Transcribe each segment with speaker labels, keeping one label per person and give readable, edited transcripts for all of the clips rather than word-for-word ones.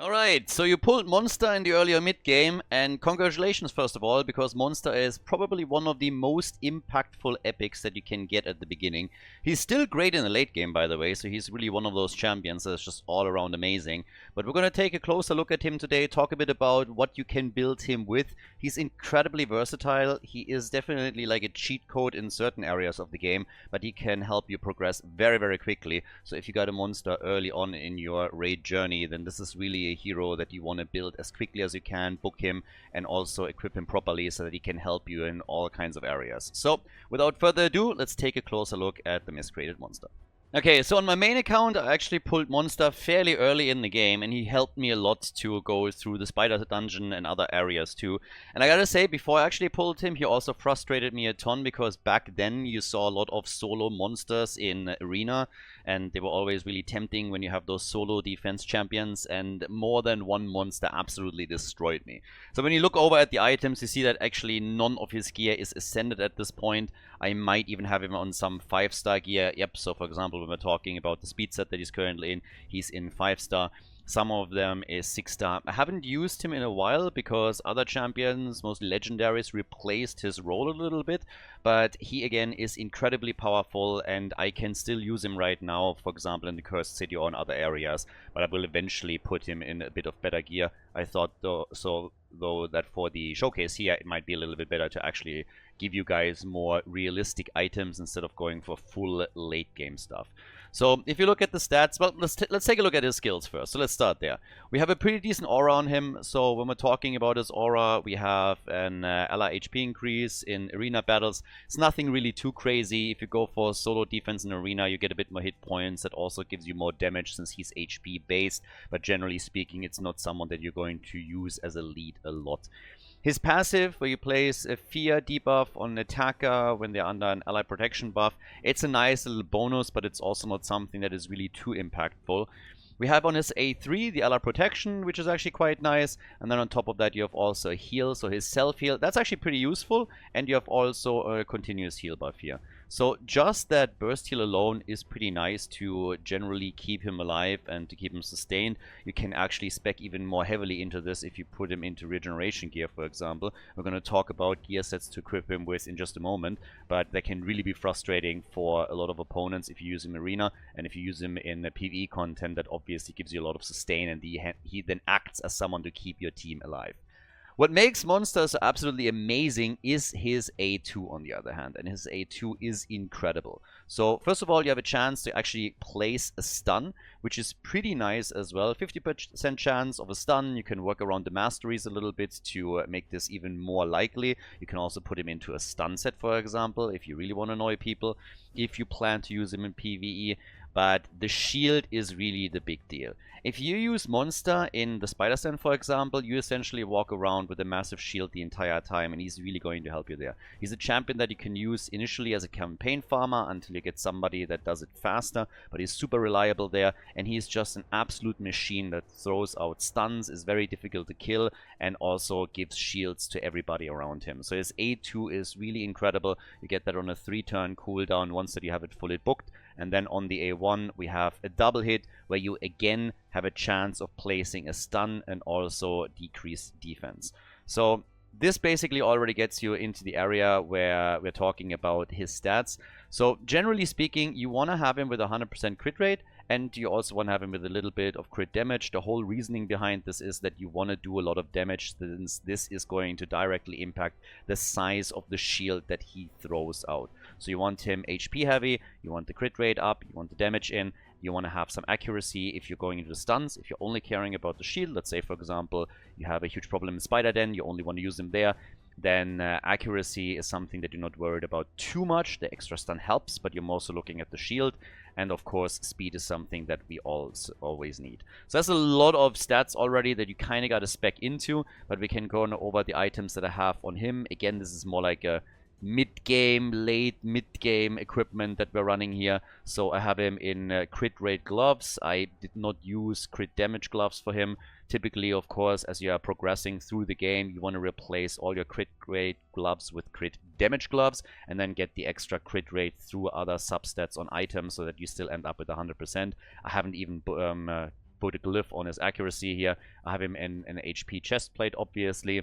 Speaker 1: Alright, so you pulled Monster in the earlier mid game, and congratulations first of all, because Monster is probably one of the most impactful epics that you can get at the beginning. He's still great in the late game, by the way, so he's really one of those champions that's just all around amazing. But we're gonna take a closer look at him today, talk a bit about what you can build him with. He's incredibly versatile. He is definitely like a cheat code in certain areas of the game, but he can help you progress very, very quickly. So if you got a Monster early on in your raid journey, then this is really a hero that you want to build as quickly as you can, book him, and also equip him properly so that he can help you in all kinds of areas. So without further ado, let's take a closer look at the Miscreated Monster. Okay, so on my main account, I actually pulled Monster fairly early in the game, and he helped me a lot to go through the Spider Dungeon and other areas too. And I gotta say, before I actually pulled him, he also frustrated me a ton, because back then you saw a lot of solo monsters in Arena, and they were always really tempting when you have those solo defense champions, and more than one monster absolutely destroyed me. So when you look over at the items, you see that actually none of his gear is ascended at this point. I might even have him on some 5-star gear. Yep, so for example, when we're talking about the speed set that he's currently in, he's in 5-star. Some of them is 6-star. I haven't used him in a while because other champions, mostly legendaries, replaced his role a little bit. But he again is incredibly powerful, and I can still use him right now, for example in the Cursed City or in other areas. But I will eventually put him in a bit of better gear. I thought though that for the showcase here, it might be a little bit better to actually give you guys more realistic items instead of going for full late game stuff. So if you look at the stats, well, let's take a look at his skills first. So let's start there. We have a pretty decent aura on him. So when we're talking about his aura, we have an ally HP increase in arena battles. It's nothing really too crazy. If you go for solo defense in arena, you get a bit more hit points. That also gives you more damage since he's HP based. But generally speaking, it's not someone that you're going to use as a lead a lot. His passive, where you place a fear debuff on an attacker when they're under an ally protection buff, it's a nice little bonus, but it's also not something that is really too impactful. We have on his A3 the ally protection, which is actually quite nice, and then on top of that you have also a heal, so his self-heal, that's actually pretty useful, and you have also a continuous heal buff here. So just that burst heal alone is pretty nice to generally keep him alive and to keep him sustained. You can actually spec even more heavily into this if you put him into regeneration gear, for example. We're going to talk about gear sets to equip him with in just a moment, but that can really be frustrating for a lot of opponents if you use him in arena, and if you use him in a PvE content, that obviously gives you a lot of sustain, and he then acts as someone to keep your team alive. What makes Monster so absolutely amazing is his A2 on the other hand, and his A2 is incredible. So first of all, you have a chance to actually place a stun, which is pretty nice as well. 50% chance of a stun. You can work around the masteries a little bit to make this even more likely. You can also put him into a stun set, for example, if you really want to annoy people, if you plan to use him in PvE. But the shield is really the big deal. If you use Monster in the Spider Stand, for example, you essentially walk around with a massive shield the entire time, and he's really going to help you there. He's a champion that you can use initially as a campaign farmer until you get somebody that does it faster, but he's super reliable there, and he's just an absolute machine that throws out stuns, is very difficult to kill, and also gives shields to everybody around him. So his A2 is really incredible. You get that on a 3-turn cooldown once that you have it fully booked. And then on the A1, we have a double hit where you again have a chance of placing a stun and also decrease defense. So this basically already gets you into the area where we're talking about his stats. So generally speaking, you want to have him with 100% crit rate, and you also want to have him with a little bit of crit damage. The whole reasoning behind this is that you want to do a lot of damage, since this is going to directly impact the size of the shield that he throws out. So you want him HP heavy, you want the crit rate up, you want the damage in, you want to have some accuracy if you're going into the stuns. If you're only caring about the shield, let's say for example you have a huge problem in Spider Den, you only want to use him there, then accuracy is something that you're not worried about too much. The extra stun helps, but you're mostly looking at the shield. And of course, speed is something that we always need. So that's a lot of stats already that you kind of got to spec into, but we can go on over the items that I have on him. Again, this is more like a mid-game, late mid-game equipment that we're running here. So I have him in crit rate gloves. I did not use crit damage gloves for him. Typically, of course, as you are progressing through the game, you want to replace all your crit rate gloves with crit damage gloves, and then get the extra crit rate through other substats on items so that you still end up with 100%. I haven't even put a glyph on his accuracy here. I have him in an HP chest plate, obviously,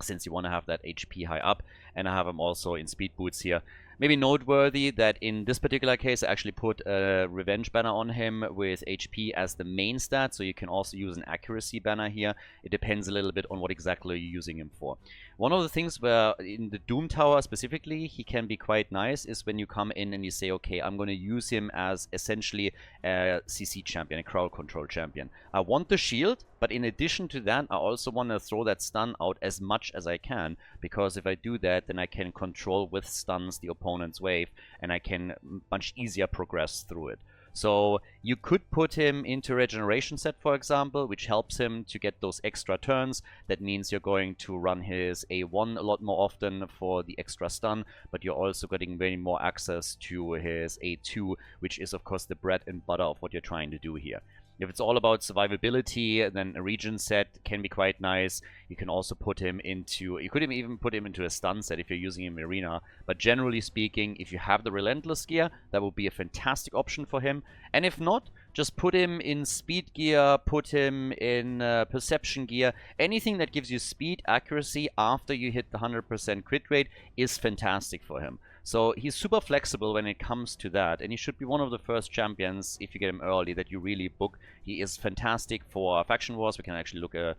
Speaker 1: since you want to have that HP high up, and I have him also in speed boots here. Maybe noteworthy that in this particular case I actually put a revenge banner on him with HP as the main stat, so you can also use an accuracy banner here. It depends a little bit on what exactly you're using him for. One of the things where in the Doom Tower specifically he can be quite nice is when you come in and you say, okay, I'm going to use him as essentially a CC champion, a crowd control champion. I want the shield, but in addition to that I also want to throw that stun out as much as I can, because if I do that then I can control with stuns the opponent's wave and I can much easier progress through it. So you could put him into regeneration set, for example, which helps him to get those extra turns. That means you're going to run his A1 a lot more often for the extra stun, but you're also getting very more access to his A2, which is of course the bread and butter of what you're trying to do here. If it's all about survivability, then a regen set can be quite nice. You can also put him into, you could even put him into a stun set if you're using him in arena. But generally speaking, if you have the relentless gear, that would be a fantastic option for him. And if not, just put him in speed gear, put him in perception gear. Anything that gives you speed, accuracy after you hit the 100% crit rate is fantastic for him. So he's super flexible when it comes to that, and he should be one of the first champions, if you get him early, that you really book. He is fantastic for Faction Wars. We can actually look at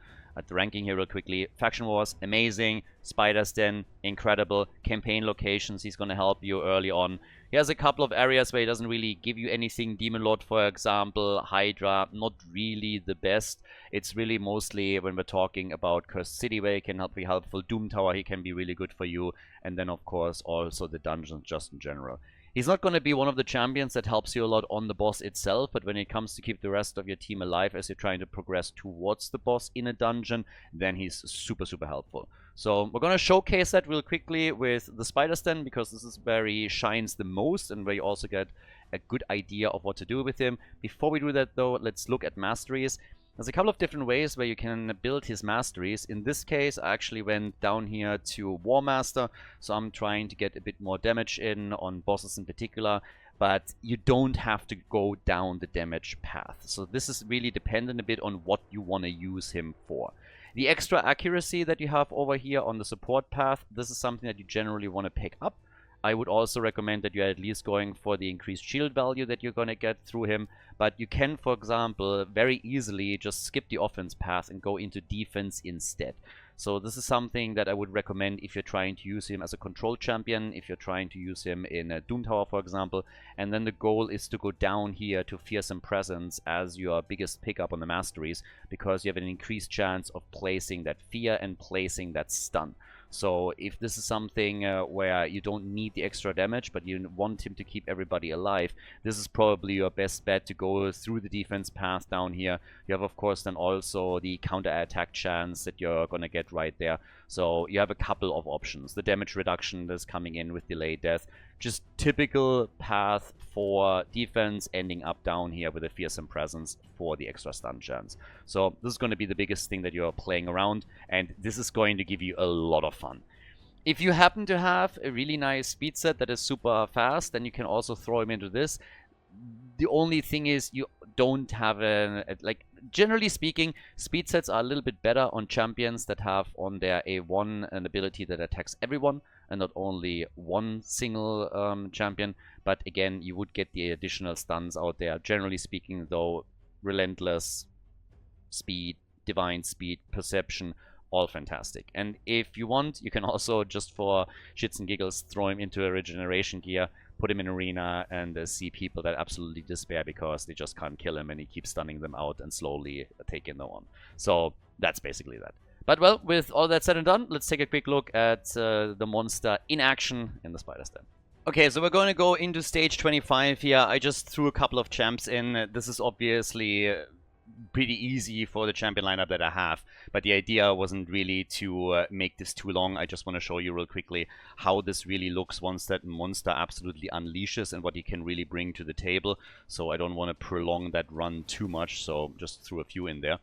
Speaker 1: the ranking here real quickly. Faction Wars, amazing. Spider's Den, incredible. Campaign locations, he's going to help you early on. He has a couple of areas where he doesn't really give you anything. Demon Lord, for example, Hydra, not really the best. It's really mostly when we're talking about Cursed City where he can be helpful. Doom Tower, he can be really good for you. And then, of course, also the dungeons just in general. He's not going to be one of the champions that helps you a lot on the boss itself, but when it comes to keep the rest of your team alive as you're trying to progress towards the boss in a dungeon, then he's super, super helpful. So we're going to showcase that real quickly with the Spider's Den, because this is where he shines the most and where you also get a good idea of what to do with him. Before we do that though, let's look at masteries. There's a couple of different ways where you can build his masteries. In this case, I actually went down here to War Master, so I'm trying to get a bit more damage in on bosses in particular, but you don't have to go down the damage path. So this is really dependent a bit on what you want to use him for. The extra accuracy that you have over here on the support path, this is something that you generally want to pick up. I would also recommend that you're at least going for the increased shield value that you're going to get through him. But you can, for example, very easily just skip the offense path and go into defense instead. So this is something that I would recommend if you're trying to use him as a control champion, if you're trying to use him in a Doom Tower, for example. And then the goal is to go down here to Fearsome Presence as your biggest pickup on the masteries, because you have an increased chance of placing that fear and placing that stun. So if this is something where you don't need the extra damage, but you want him to keep everybody alive, this is probably your best bet to go through the defense path down here. You have, of course, then also the counter-attack chance that you're going to get right there. So you have a couple of options. The damage reduction that's coming in with delayed death. Just typical path for defense, ending up down here with a Fearsome Presence for the extra stun chance. So this is going to be the biggest thing that you're playing around, and this is going to give you a lot of fun. If you happen to have a really nice speed set that is super fast, then you can also throw him into this. The only thing is you don't have like, generally speaking, speed sets are a little bit better on champions that have on their A1 an ability that attacks everyone and not only one single champion. But again, you would get the additional stuns out there. Generally speaking though, relentless, speed, divine speed, perception, all fantastic. And if you want, you can also, just for shits and giggles, throw him into a regeneration gear, put him in arena, and see people that absolutely despair because they just can't kill him and he keeps stunning them out and slowly taking them on. So that's basically that. But well, with all that said and done, let's take a quick look at the monster in action in the Spider's Den. Okay, so we're going to go into stage 25 here. I just threw a couple of champs in. This is obviously pretty easy for the champion lineup that I have, but the idea wasn't really to make this too long. I just want to show you real quickly how this really looks once that monster absolutely unleashes and what he can really bring to the table. So I don't want to prolong that run too much, so just threw a few in there.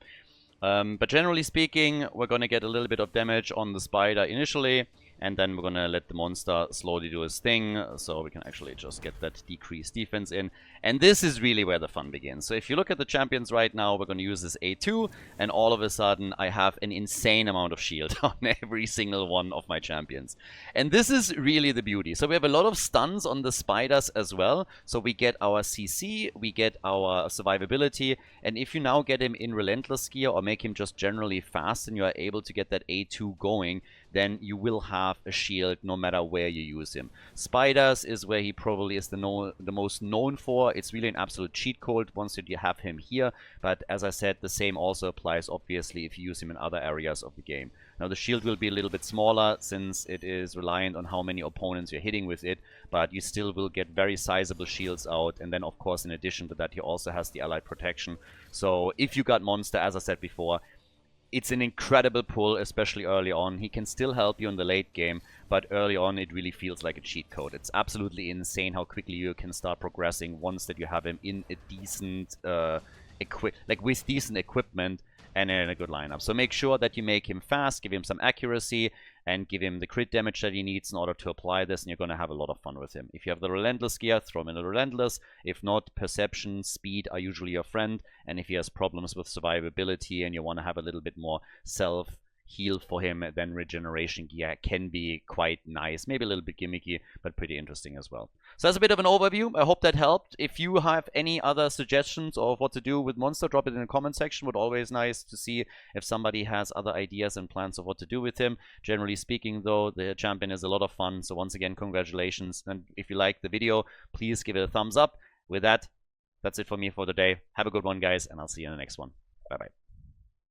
Speaker 1: But generally speaking, we're going to get a little bit of damage on the spider initially, And then we're gonna let the monster slowly do his thing, so we can actually just get that decreased defense in. And this is really where the fun begins. So if you look at the champions right now, we're gonna use this A2, and all of a sudden I have an insane amount of shield on every single one of my champions. And this is really the beauty. So we have a lot of stuns on the spiders as well. So we get our CC, we get our survivability, and if you now get him in Relentless gear or make him just generally fast and you are able to get that A2 going, then you will have a shield no matter where you use him. Spiders is where he probably is the most known for. It's really an absolute cheat code once you have him here, but as I said, the same also applies obviously if you use him in other areas of the game. Now the shield will be a little bit smaller since it is reliant on how many opponents you're hitting with it, but you still will get very sizable shields out, and then of course in addition to that he also has the allied protection. So if you got Monster, as I said before, it's an incredible pull, especially early on. He can still help you in the late game, but early on it really feels like a cheat code. It's absolutely insane how quickly you can start progressing once that you have him in a decent with decent equipment and in a good lineup. So make sure that you make him fast, give him some accuracy, and give him the crit damage that he needs in order to apply this, and you're going to have a lot of fun with him. If you have the Relentless gear, throw him in the Relentless. If not, Perception, Speed are usually your friend, and if he has problems with survivability and you want to have a little bit more self-heal for him, then Regeneration gear can be quite nice. Maybe a little bit gimmicky, but pretty interesting as well. So that's a bit of an overview. I hope that helped. If you have any other suggestions of what to do with Monster, drop it in the comment section. Would always nice to see if somebody has other ideas and plans of what to do with him. Generally speaking, though, the champion is a lot of fun. So once again, congratulations. And if you liked the video, please give it a thumbs up. With that, that's it for me for today. Have a good one, guys, and I'll see you in the next one. Bye-bye.